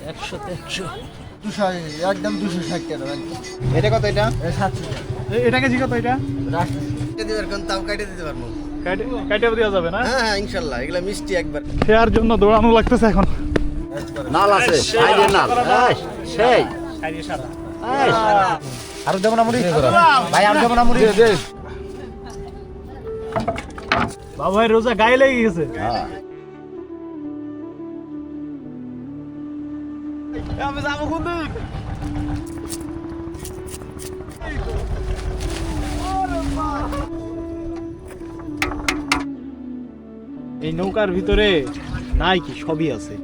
100 100 200 একদম 260 টাকা একদম। এটা কত এটা? 700 টাকা। এটা কেজি কত এটা? কেটে দিবার কোন তাও কেটে দিতে পারবো। কাইটে দেওয়া যাবে না? হ্যাঁ ইনশাআল্লাহ এগুলা মিষ্টি একবার। খেয়ার জন্য দৌড়ানো লাগতেছে এখন। নাল আছে, সাইডে নাল। সেই খাইয়ে সারা। আর দেব না মুড়ি? ভাই আর দেব না মুড়ি? দে। বাবা ভাই রোজা গায়ে লেগে গেছে। হ্যাঁ। আমি যাবো কোন দিক? এই নৌকার ভিতরে নাই কি সবই আছে।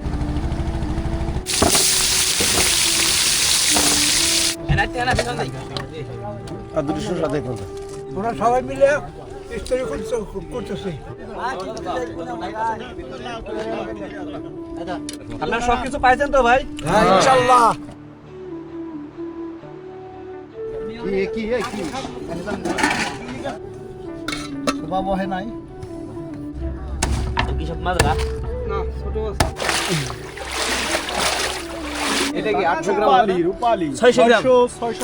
আর দুটো শসা দেখুন। ওরা সবাই মিলে স্টোরি করতেছে। আপনারা সবকিছু পাইছেন তো ভাই? হ্যাঁ ইনশাআল্লাহ। কি বাবা হয় নাই। কি সব মাছ না? না ছোট আছে। এটা কি 800 গ্রাম রূপালী 600 গ্রাম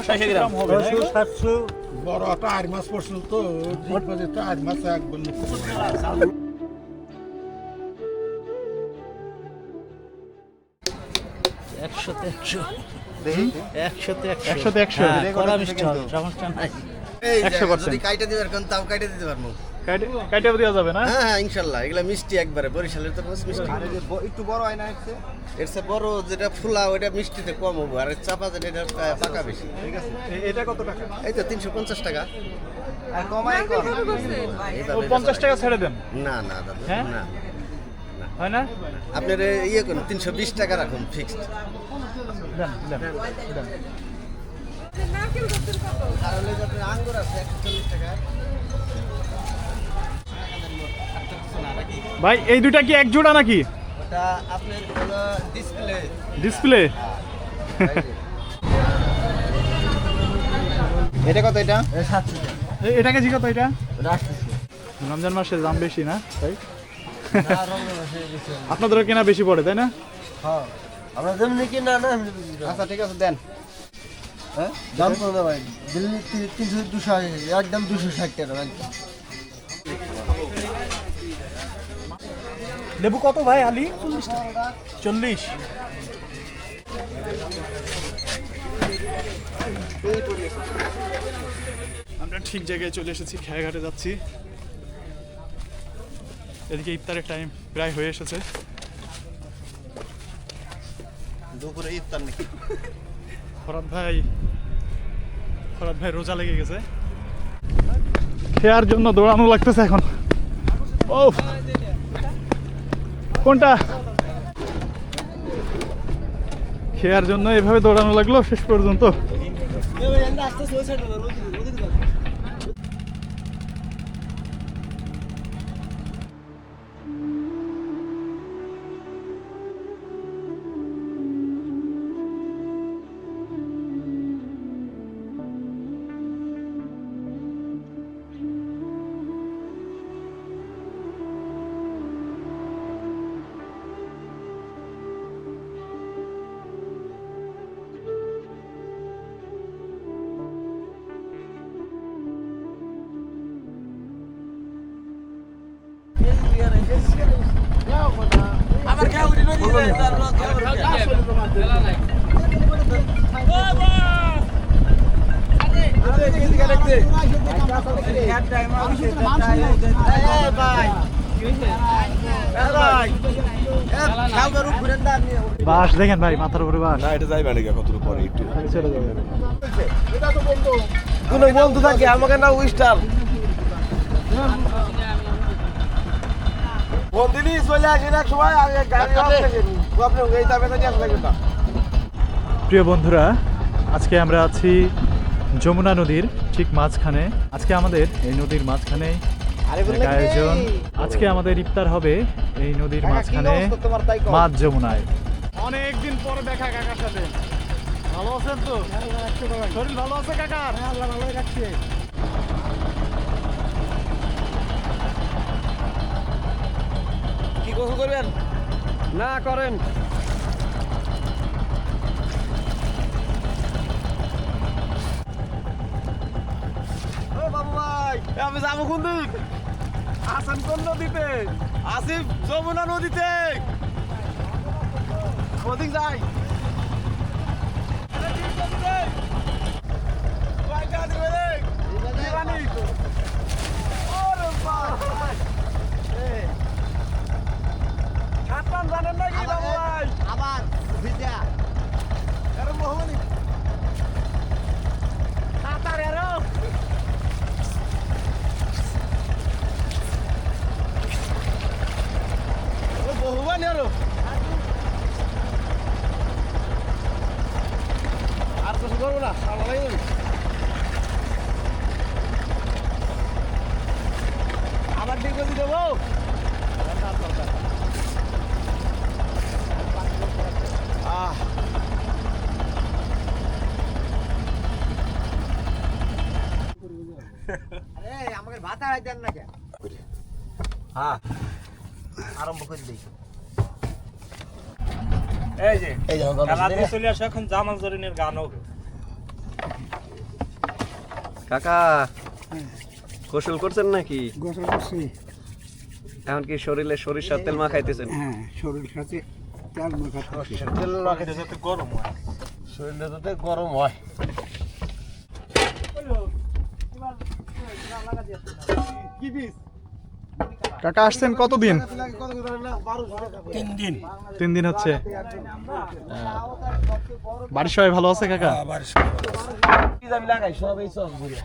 600 গ্রাম হবে। 700 বড় একটা আর মাছ পড়ছিল তো জিপাতে তো আর মাছ একবার একশো 100 100 হ্যাঁ, কড়া মিষ্টি হবে, সমস্যা নাই। এই 100% যদি কাইটে দিবার কোন তাও কেটে দিতে পারবো। কাইটে দেওয়া যাবে না? হ্যাঁ ইনশাআল্লাহ এগুলা মিষ্টি একবারে বরিশালের তো মিষ্টি। আর এই যে একটু বড় হয় না এসে? এর চেয়ে বড় যেটা ফুলা ওইটা মিষ্টিতে কম হবে আর চাপা যেটা এটা পাকা বেশি। ঠিক আছে। এটা কত টাকা? এই তো 350 টাকা। আর কমাই কর। ও 50 টাকা ছেড়ে দেন। না না দাদা হ্যাঁ? না হয় না? আপনার ইয়ে করুন 320 টাকা রাখুন ফিক্সড। দেন। তাহলে যে আপনার আঙ্গুর আছে 140 টাকা। ভাই এই দুটা কি এক জোড়া নাকি? ওটা আপনার হলো ডিসপ্লে। ডিসপ্লে? এটা কত এটা? 700 টাকা। এটা কেজি কত এটা? রাখতেছি। রমজান মাসের দাম বেশি না ভাই? না রঙের বসে গেছে। আপনাদেরও কেনা বেশি পড়ে তাই না? হ্যাঁ আমরা যেমনি কি না না আচ্ছা ঠিক আছে দেন। হ্যাঁ দাম কত ভাই? দিল্লি 300 200 একদম 260 টাকা একদম। লেবু কত ভাই আলি? 40। আমরা ঠিক জায়গায় চলে এসেছি, খেয়াঘাটে যাচ্ছি। এদিকে ইফতারের টাইম প্রায় হয়ে এসেছে। দুপুরে ইফতার নাকি? ফরাদ ভাই রোজা লেগে গেছে, খেয়ার জন্য দৌড়ানো লাগতেছে এখন। ও কোনটা? খেয়ার জন্য এভাবে দৌড়ানো লাগলো শেষ পর্যন্ত। বাস দেখেন ভাই, মাথার উপরে বাস। না এটা যাইবে নাকি কতটুকু পরে একটু চলে যাবে। কোন বন্ধু থাকে আমাকে না উইস্টার বন্দিনি চলে আসেন এক সময় আগে গাড়ি অফ থেকে আপনি এই দামে তো আসলে না। প্রিয় বন্ধুরা, আজকে আমরা আছি যমুনা নদীর ঠিক মাঝখানে। আজকে আমাদের এই নদীর মাঝখানে এক আয়োজন। আজকে আমাদের ইফতার হবে এই নদীর মাঝখানে মাঝ যমুনায়। অনেকদিন পরে দেখা কাকার সাথে। ভালো আছেন তো? শরীর ভালো আছে কাকার? আল্লাহ ভালোই রাখছে। কি গোসল করবেন? না করেন। আমি যাবো কোন দিক হাসান কোন নদীতে আসিফ যমুনা নদীতে ওদিক যাই জানেন নাকি বাবু ভাই আবার ভিজা এরম মোহনি সাঁতার এরম ও বহুবান এরো আর কিছু করবো না সামনে লাগবে আবার ডিপোজিট দেবো আরে আমাকে ভাত আর দেন না কে হ্যাঁ আরম্ভ করে দেই এই যে এই যখন খেলা দিয়ে চলে আসো এখন জামাল জরিনের গান হবে কাকা গোসল করছেন নাকি গোসল করছি এখন কি শরীরে সরিষার তেল মাখাইতেছেন হ্যাঁ শরীর সাথে তেল মাখাচ্ছি তেল লাগাইতে যাতে গরম হয় শরীরটা যাতে গরম হয় কি দিস কাকা আসছেন কতদিন? কত জানেন না 1200 দিন 3 দিন হচ্ছে। বাড়ির সবাই ভালো আছে কাকা? কি দাম লাগাই সব এই সব ঘুরে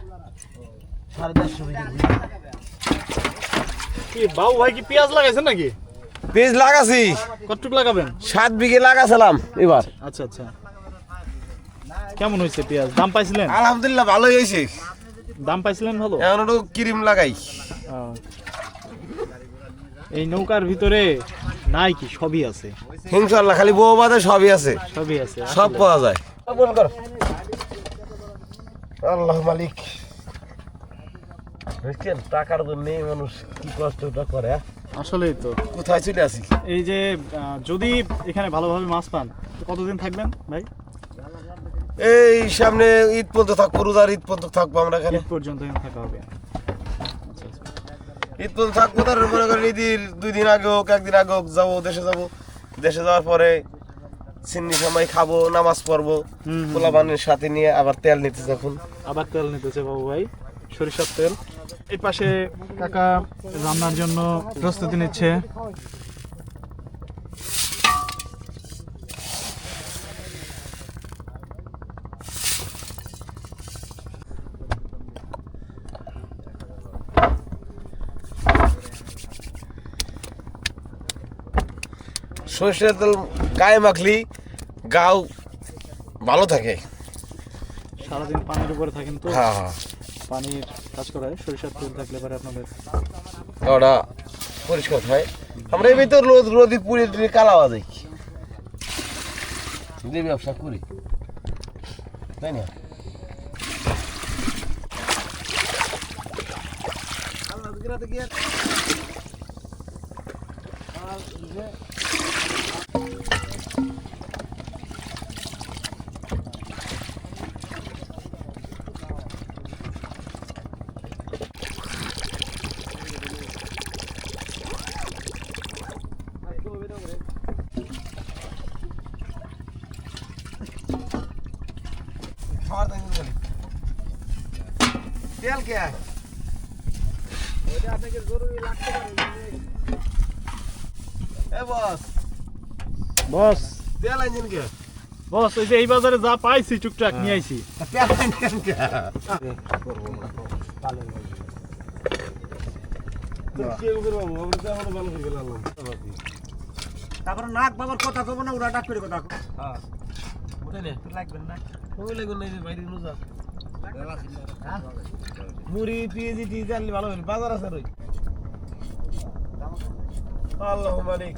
150 বিঘা কি বাবু ভাই কি পেঁয়াজ লাগাইছেন নাকি? বীজ লাগাছি কতটুকু লাগাবেন? 7 বিঘে লাগাছিলাম এবার আচ্ছা আচ্ছা। কেমন হয়েছে পেঁয়াজ? দাম পাইছিলেন? আলহামদুলিল্লাহ ভালোই হয়েছে দাম পাইছিলেন ভালো? এখন একটু ক্রিম লাগাই এই নৌকার ভিতরে নাই কি সবই আছে? ইনশাআল্লাহ খালি বউ বাদে সবই আছে সবই আছে সব পাওয়া যায় বল কর আল্লাহ মালিক দেখছেন টাকার জন্য মানুষ কি কষ্টটা করে আসলেই তো। কোথায় চলে আসি এই যে যদি এখানে ভালোভাবে মাছ পান তো কতদিন থাকবেন ভাই? এই সামনে ঈদ পর্যন্ত থাকবো রোজার ঈদ পর্যন্ত থাকবো আমরা এখানে ঈদ পর্যন্ত এখানে থাকা হবে। আচ্ছা আচ্ছা। ঈদ পর্যন্ত থাকবো তার মনে করেন ঈদের 2 দিন আগে হোক 1 দিন আগে হোক যাবো দেশে যাওয়ার পরে সিন্নি সময় খাবো নামাজ পড়বো পোলাপানের সাথে নিয়ে আবার তেল নিতে যখন আবার তেল নিতেছে বাবু ভাই, সরিষার তেল। এই পাশে কাকা রান্নার জন্য প্রস্তুতি নিচ্ছে। সরষের তেল গায়ে মাখলি গাও ভালো থাকে। সারাদিন পানির উপরে থাকেন তো, হ্যাঁ হ্যাঁ পানির কাজ করায় সরিষার তেল থাকলে পরে আপনাদের ওটা পরিষ্কার হয়। আমরা এই ভিতর রোদি পুড়ে টুড়ে কালাওয়া যাই যে ব্যবসা করি তাই না। তেল কে ওটা আপনাকে জরুরি লাগতে পারে। এ বস বস তেল আইছেন কে বস ওই যে এই বাজারে যা পাইছি টুকটাক নিয়ে আইছি। তেল আইছেন কে তারপর নাক বাবার কথা কব না ওরা ডাক করে কথা কব। হ্যাঁ লাগবেন না ওই লাগুন নাই বাইরে নুজা মুড়ি পিএজি টি জানলে ভালো হবে বাজার আছে রই আল্লাহু মালিক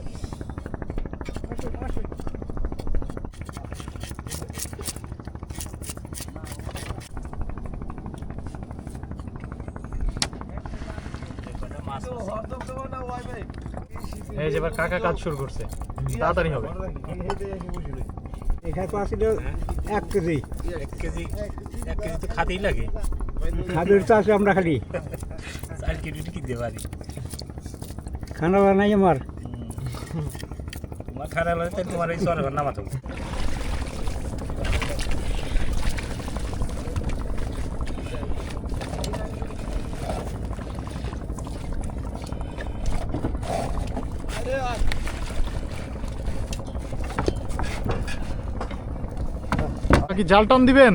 এই যে এবার কাকা কাজ শুরু করছে, তাড়াতাড়ি হবে। এখানে তো আসলে 1 কেজি 1 কেজি তো খাতেই লাগে। খাদের তো আছে আমরা খালি আর কি রুটি দিতে পারি খানা বানাই আমার তোমার খারাপ লাগে তাই তোমার এই সরে নামাতো কি জাল টান দিবেন?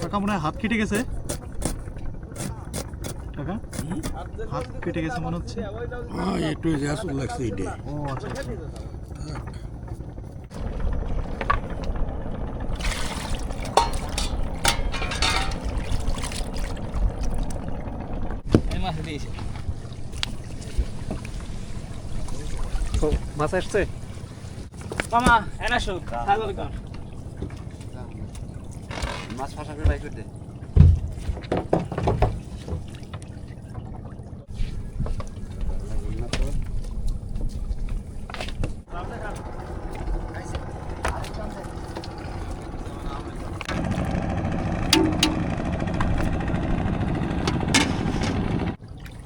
কাকা মনে হয় হাত কেটে গেছে। কাকা হাত কেটে গেছে মনে হচ্ছে। একটু গ্যাস লাগছে এটা ও আচ্ছা আচ্ছা। মাছ আসছে মামা এনা শুক মাছ ফাঁসা করে বাই করে দে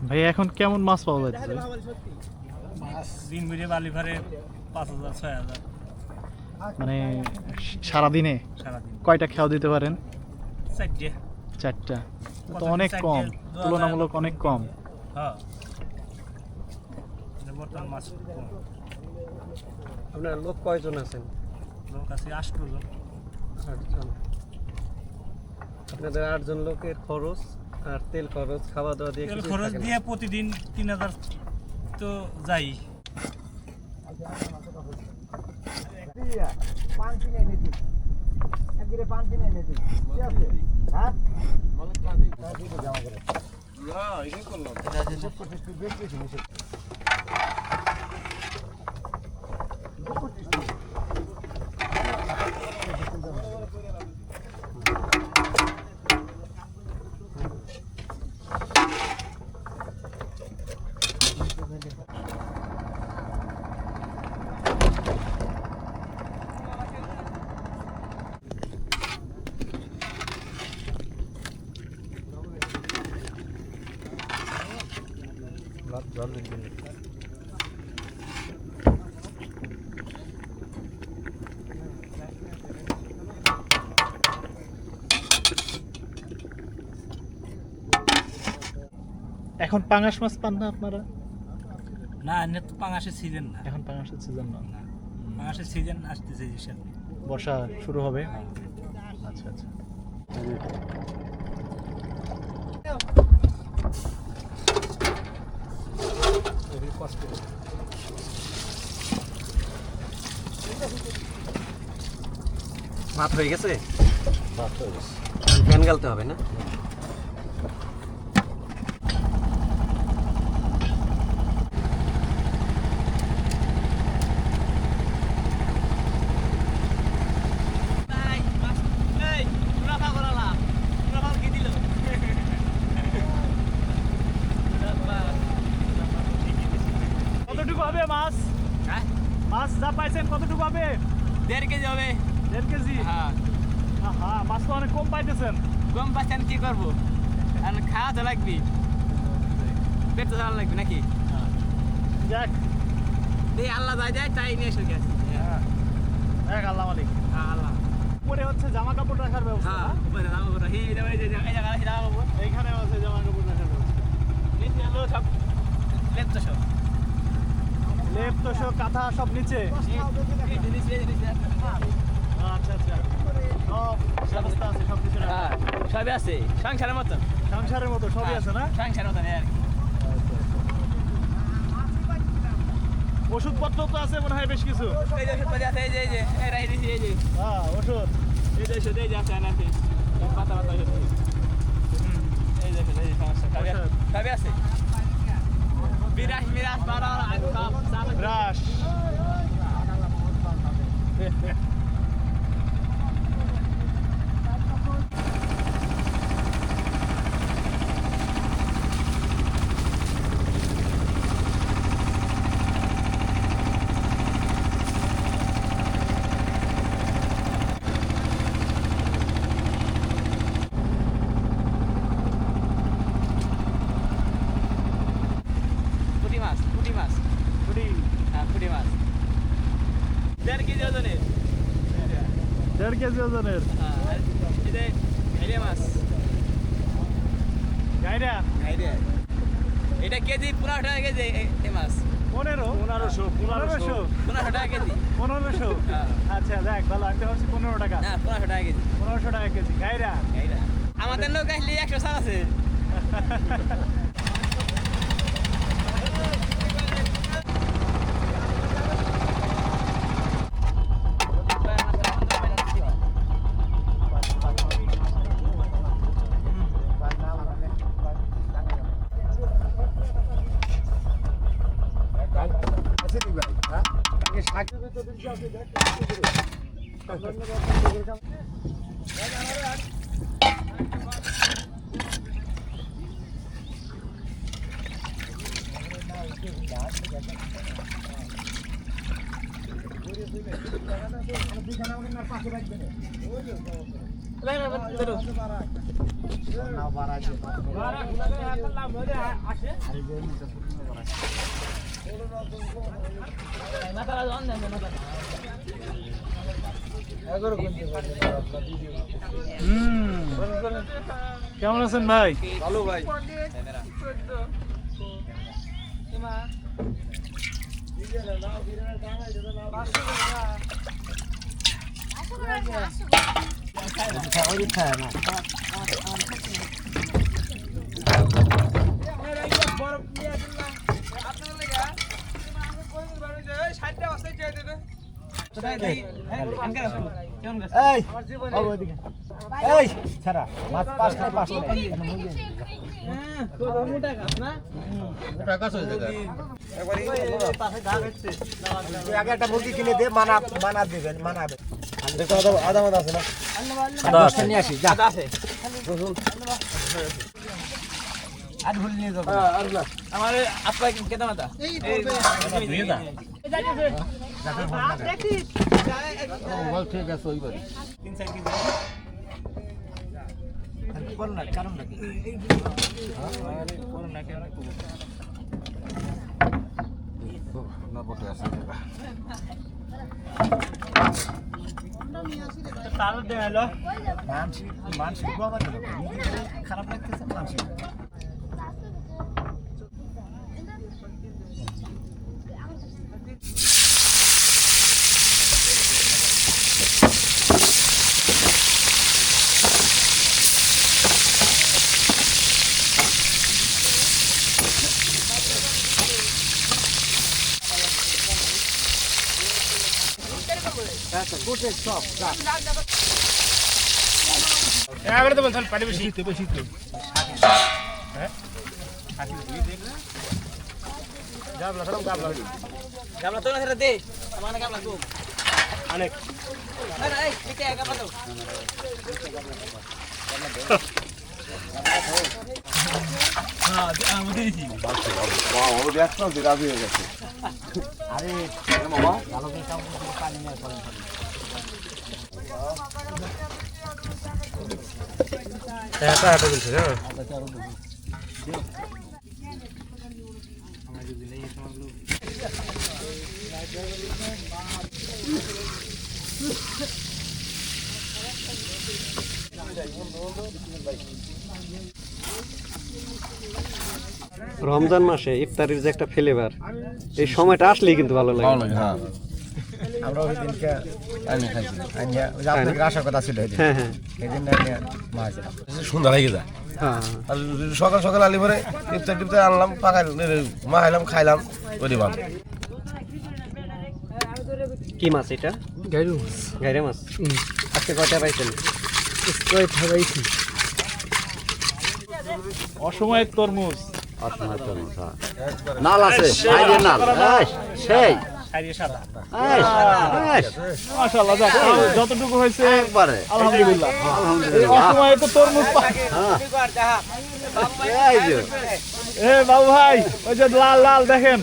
ভাই এখন কেমন মাছ পাওয়া যাচ্ছে? দিন মিলে বালি ভারে 5,000 6,000 মানে সারাদিনে সারাদিন কয়টা খেয়াও দিতে পারেন? 4টে 4টা। তো অনেক কম, তুলনামূলক অনেক কম। হ্যাঁ বর্তমান মাছ কম। আপনার লোক কয়জন আছেন? লোক আছে 8 জন। 8 জন। আপনাদের 8 জন লোকের খরচ আর তেল খরচ খাওয়া দাওয়া দিয়ে তেল কিছু খরচ থাকে না? দিয়ে প্রতিদিন 3,000 তো যাই। এখন পাঙাশ মাছ পান না আপনারা? না এনে তো পাঙাশের সিজন না, এখন পাঙাশের সিজন না, পাঙাশের সিজন আসতেছে এই সামনে। বর্ষা শুরু হবে। আচ্ছা আচ্ছা। ভাত হয়ে গেছে? ফ্যান গালতে হবে না? কতটুকু হবে মাছ? মাছ যা পাইছেন কতটুকু হবে? 1.5 কেজি হবে। 1.5 কেজি? হ্যাঁ হ্যাঁ, মাছ তো অনেক কম পাইতেছেন। কম পাচ্ছেন কি করবো, আর খাওয়া তো লাগবে, পেট তো চালানো লাগবে নাকি? যাক, এই আল্লাহ যা যায় তাই নিয়ে এসে গেছে। এক আল্লাহ মালিক। হ্যাঁ আল্লাহ। উপরে হচ্ছে জামা কাপড় রাখার ব্যবস্থা। হ্যাঁ উপরে যাবো উপরে, এই জায়গায় এই জায়গায় যাবো, এইখানে আছে জামা কাপড় রাখার ব্যবস্থা। নিচে হলো সব লেপ তো সব লেপ তোষক কাঁথা সব নিচে। আচ্ছা আচ্ছা, সব ব্যবস্থা আছে সব কিছু। হ্যাঁ সবই আছে, সংসারের মতন। সংসারের মতো সবই আছে না? সংসারের মতন আর কি। ওষুধপত্র তো আছে মনে হয় বেশ কিছু। এই যে ওষুধ আছে, এই যে এই রাখি দিছি, এই যে হ্যাঁ ওষুধ। এই যে ওষুধ, এই যে আছে আনাতে পাতা পাতা ওষুধ, এই যে ওষুধ, এই যে সমস্যা সবই আছে। বিরাস মিরাস পাড়া সব ব্রাশ। 1.5 কেজি ওজনের এই যে মাছ গাইরা এটা কেজি 15 টাকা কেজি এই মাছ 15 টাকা কেজি 1500 আচ্ছা দেখ ভালো আমি ভাবছি 15 টাকা না 15 টাকা কেজি 1500 টাকা কেজি গাইরা আমাদের নৌকা আসলে 100 সাল আছে কেমন আছেন ভাই? ভালো ভাই এই ছাড়া মাছ পাঁচটা আগে একটা মুরগি কিনে দে মানাবে দেখো আদা মাছ আছে না নিয়ে আসি যা আর ভুল নিয়ে যাবো আমার আপনার কেটে মাথা ঠিক আছে ওইবারই 3-4 কেজি কারণ নাকি মানসিক খারাপ লাগতেছে মানসিক গামলা তো না সেটা দে আমার গামলা তো অনেক এই দিকে গামলা তো আরে মামা ভালো করে কাম করে পানি নিয়ে করেন রমজান মাসে ইফতারির যে একটা ফ্লেভার এই সময়টা আসলেই কিন্তু ভালো লাগে হ্যাঁ আমরা ওই দিনকে আমি খাইছি আপনাদের আসার কথা ছিল হ্যাঁ হ্যাঁ এই দিন মাছ সুন্দর হয়ে যায় হ্যাঁ আর সকাল সকাল আলি পরে ইফতার টিফতার আনলাম পাকাই মাখাইলাম খাইলাম ওই ভালো কি মাছ এটা গাইরে মাছ আজকে কয়টা পাইছেন অসময়ের তরমুজ নাল আছে সেই সারিয়ে সাদা মাশাআল্লাহ যাক যতটুকু হয়েছে একবারে আলহামদুলিল্লাহ এই অসময়ে তো তরমুজ এ বাবু ভাই ওই যে লাল লাল দেখেন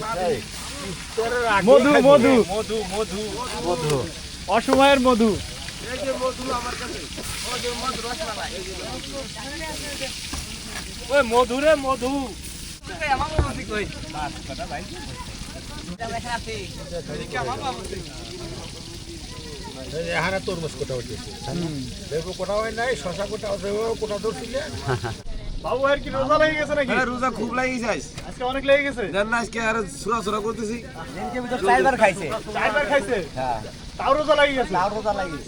মধু মধু মধু মধু মধু অসময়ের মধু ওই মধু রে মধু আমার বাবা কই মাছ কথা ভাই এটা লেখা আছে এদিকে আমার বাবা এখানে তরমুজ কোটা উঠেছে দেখো কোটা হয় নাই শশা কোটা কোটা ধরছিলে বাবু ভাইয়ের কি রোজা লেগে গেছে নাকি? রোজা খুব লাগি যাইস আজকে অনেক লেগে গেছে। জান না আজকে আর সুরা করতেছি। চারবার খাইছে। চারবার খাইছে? হ্যাঁ, তাও রোজা লেগে গেছে। তাও রোজা লাগে।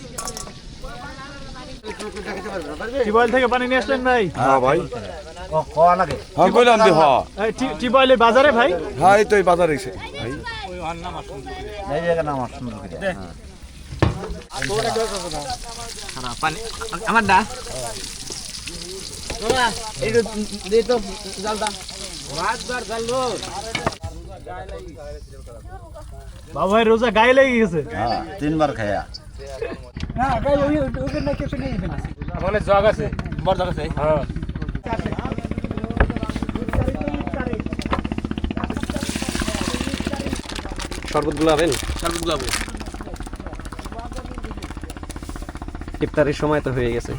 টিউবওয়েল থেকে পানি নিয়ে আসলেন ভাই? হ্যাঁ ভাই, খাওয়া লাগে। হ্যাঁ কইলাম দি হ্যাঁ। এই টিউবওয়েলে বাজারে ভাই? হ্যাঁ এই তো এই বাজারে এসে ভাই। এই জায়গা নাম সুন্দর করে। পানি আমার দা এই দে তো জালদা বাবু ভাই রোজা গায়ে লেগে গেছে। হ্যাঁ, 3 বার খায়া। ওখানে জগ আছে, বড় জগ আছে। হ্যাঁ শরবত গুলাবেন ইফতারের সময় তো হয়ে গেছে।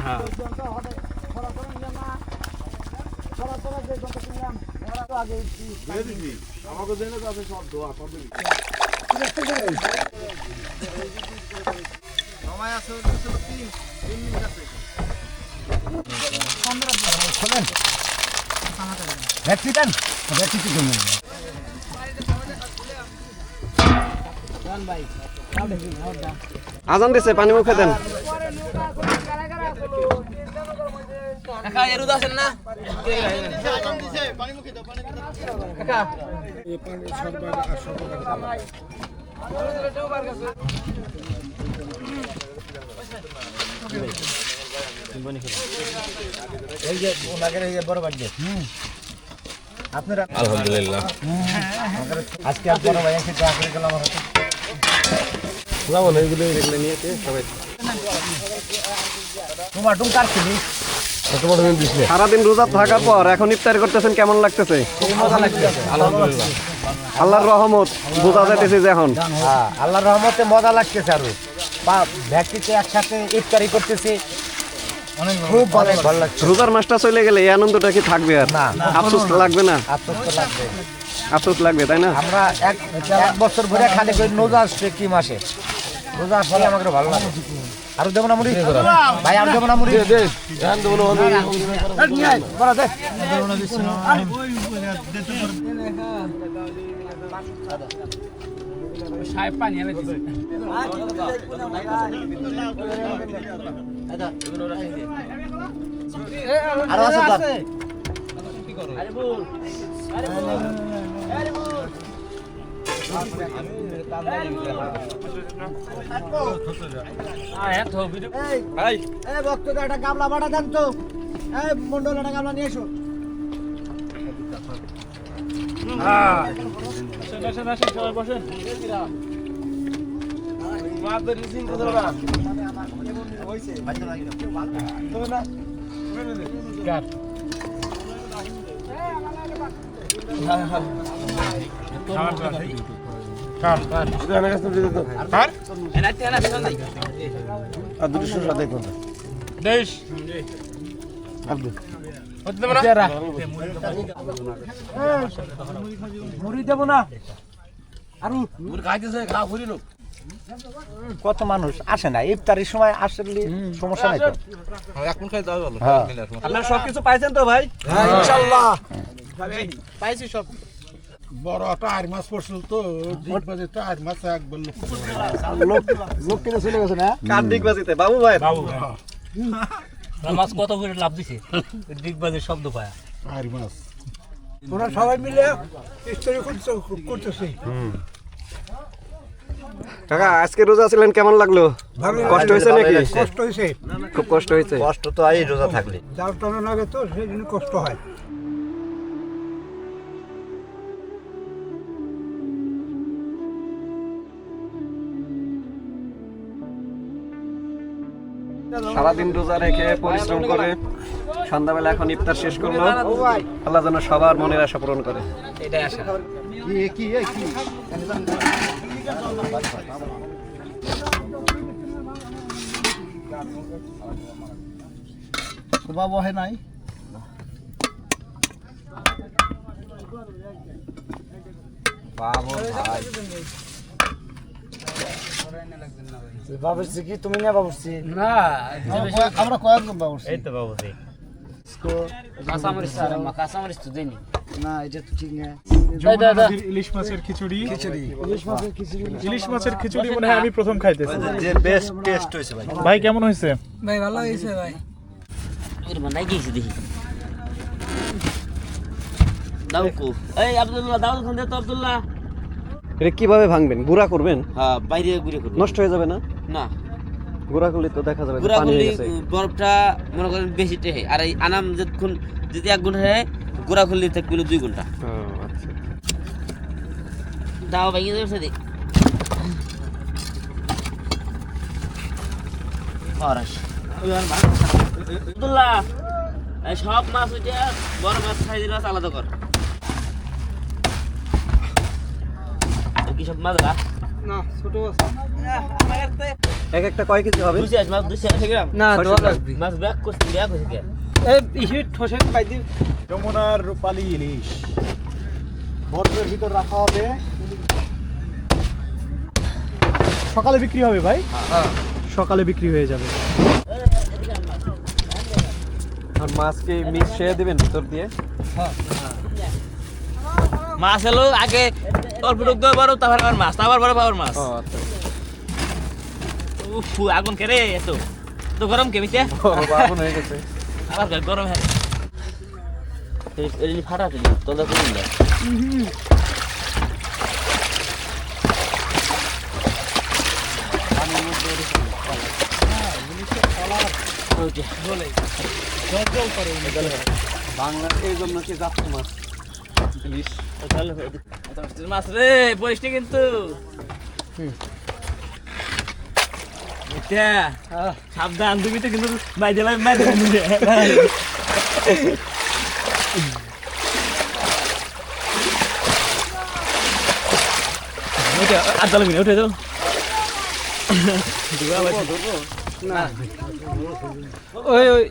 ব্যাটারি দেন, ব্যাটারি কি করবেন? আজান দিছে, পানি মুখে দেন। এই যে ওনাদের এই যে বড় বাড়ি। আপনারা আলহামদুলিল্লাহ। আজকে আর বড় ভাই এসে চা করে গেল আমার হাতে। লাবণ এইগুলো দেখলে নিয়েছে সবাই। তোমার ডুম কাটছিলি? তোমার দিছিলে সারাদিন রোজা থাকার পর এখন ইফতার করতেছেন, কেমন লাগতেছে? খুব মজা লাগতেছে। আলহামদুলিল্লাহ। আল্লাহর রহমত বোঝা যাইতেছে যে এখন। হ্যাঁ, আল্লাহর রহমতে মজা লাগতেছে। আরো ব্যক্তিতে একসাথে ইফতারি করতেছি, খুব ভালো লাগছে। রোজার মাসটা চলে গেলে এই আনন্দটা কি থাকবে আর? না, আফসোস লাগবে না? আফসোস তো লাগবে। আফসোস লাগবে, তাই না? আমরা এক বছর ধরে খালি করে রোজা আসছে কি মাসে, রোজা আসলে আমাকে ভালো লাগে। আরো দেবো না মুড়ি ভাই, আরো দেবো না মুড়ি। সাহেব পানি এনে দিছে। আরো আছে তো। বক্তব্য একটা গামলা বাড়া দেন তো। মন্ডল একটা গামলা নিয়ে এসো। সবাই বসেন। আর দুটো শসা দেখুন। দেশ হতে দেব না। মুড়ি দেবো না। আরো খাইতেছে খা ঘুরি লোক। কত মানুষ আসে না ইফতারির সময়, আসলে সমস্যা নাই তো। এখন খাই দাও ভালো। হ্যাঁ, আপনারা সবকিছু পাইছেন তো ভাই? ইনশাআল্লাহ পাইছি সব। বড় টায়ার মাছ পড়ছিল তো দিক বাজে টায়ার মাছ একবার লোক কিনে চলে গেছে না। কার দিক বাজিতে বাবু ভাই? বাবু মাছ কত করে লাভ দিছে, ডিগবাজের শব্দ পায়। টায়ার মাছ ওরা সবাই মিলে ইফতারি করতেছে। কাকা আজকে রোজা ছিলেন, কেমন লাগলো? কষ্ট হয়েছে নাকি? কষ্ট হয়েছে, খুব কষ্ট হয়েছে। কষ্ট তো এই রোজা থাকলে। জাল টানা লাগে তো সেই জন্য কষ্ট হয়। সারাদিন রোজা রেখে পরিশ্রম করে সন্ধ্যাবেলা এখন ইফতার শেষ করলো। আল্লাহ যেন সবার মনের আশা পূরণ করে। এটাই আশা। বাবু হয় নাই। বাবু ভাই বাবুর্চি কি তুমি না বাবুর্চি? আমরা কয়েকজন বাবুর্চি। এই তো বাবুজি না এটা তো ঠিক না। যমুনা নদীর ইলিশ মাছের খিচুড়ি। ইলিশ মাছের খিচুড়ি মনে হয় আমি প্রথম খাইতেছি। যে বেস্ট টেস্ট হয়েছে ভাই। ভাই কেমন হয়েছে? ভাই ভালো হয়েছে ভাই। বানাই গেছি দেখি দাউকু এই আব্দুল্লাহ দাউদ খান দে তো আব্দুল্লাহ এটা কিভাবে ভাঙবেন? গুঁড়া করবেন? হ্যাঁ বাইরে ঘুরে করব নষ্ট হয়ে যাবে না? না গুঁড়া করলে তো দেখা যাবে যে গুড়া পানি হয়ে করলে গেছে। বরফটা মনে করেন বেশি টেহে আর এই আনাম যতক্ষণ যদি 1 ঘন্টা হয় গুড়া করলে থাকবে 2 ঘন্টা ও, আচ্ছা। দাও ভেঙে যাবে সেদিক পরাশ আব্দুল্লাহ এই সব মাছ ওইটা বড় মাছ খাই দিলে আলাদা কর ও কি সব মাছ না না ছোট আছে। এক একটা কয় কেজি হবে? 200 গ্রাম না ছয়শো গ্রাম। মাছ ব্যাগ করছি ব্যাগ হয়েছে কে এই ইসে ঠোসে পাই দি। যমুনার রূপালী ইলিশ বরফের ভিতর রাখা হবে, সকালে বিক্রি হবে ভাই। সকালে বিক্রি হয়ে যাবে। আর মাছকে মিশিয়ে দিবেন ভিতর দিয়ে? মাছ এলো আগে অল্প টুক দেওয়া বড় তারপর আবার মাছ আবার বড় পাওয়ার মাছ ও আচ্ছা। উফ আগুন কে রে এত তো গরম কেমিতে বড় আগুন হয়ে গেছে। আবার গরম হ্যাঁ এই ফাটা তুই তোলা তুই না বাংলার এই জন্য কি যাচ্ছে মাছ ইলিশ। মাছ রে বলিস নি কিন্তু সাবধান তুমি তো কিন্তু বাইরে বাইরে আদা লাগবে উঠে তো ওই ওই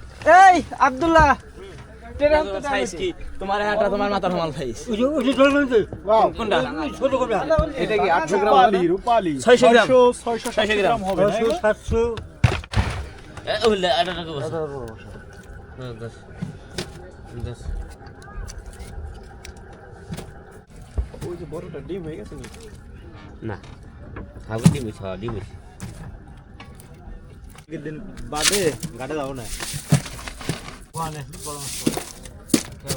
এই আব্দুল্লাহ সাইজ কি তোমার হাতটা তোমার মাথার সমান সাইজ ওই চল না কোনটা ছোট করবে। এটা কি 800 গ্রাম রূপালী হবে? রূপালী 600 গ্রাম। 600 গ্রাম হবে না? 700 ওইলে আটা টাকা বসে দশ ওই যে বড়টা ডিম হয়ে গেছে নাকি? না খাবো ডিম খাওয়া ডিম দিন বাদে গাড়ি যাও না। ওখানে বড় মাছ।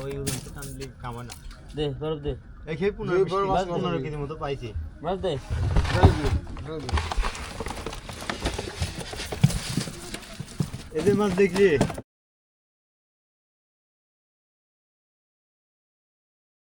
ওই উদন টানলি কামে না। দে বরফ দে এই খেয়ে 15 কেজি মতো পাইছি। মাছ দে এদের মাছ দেখলি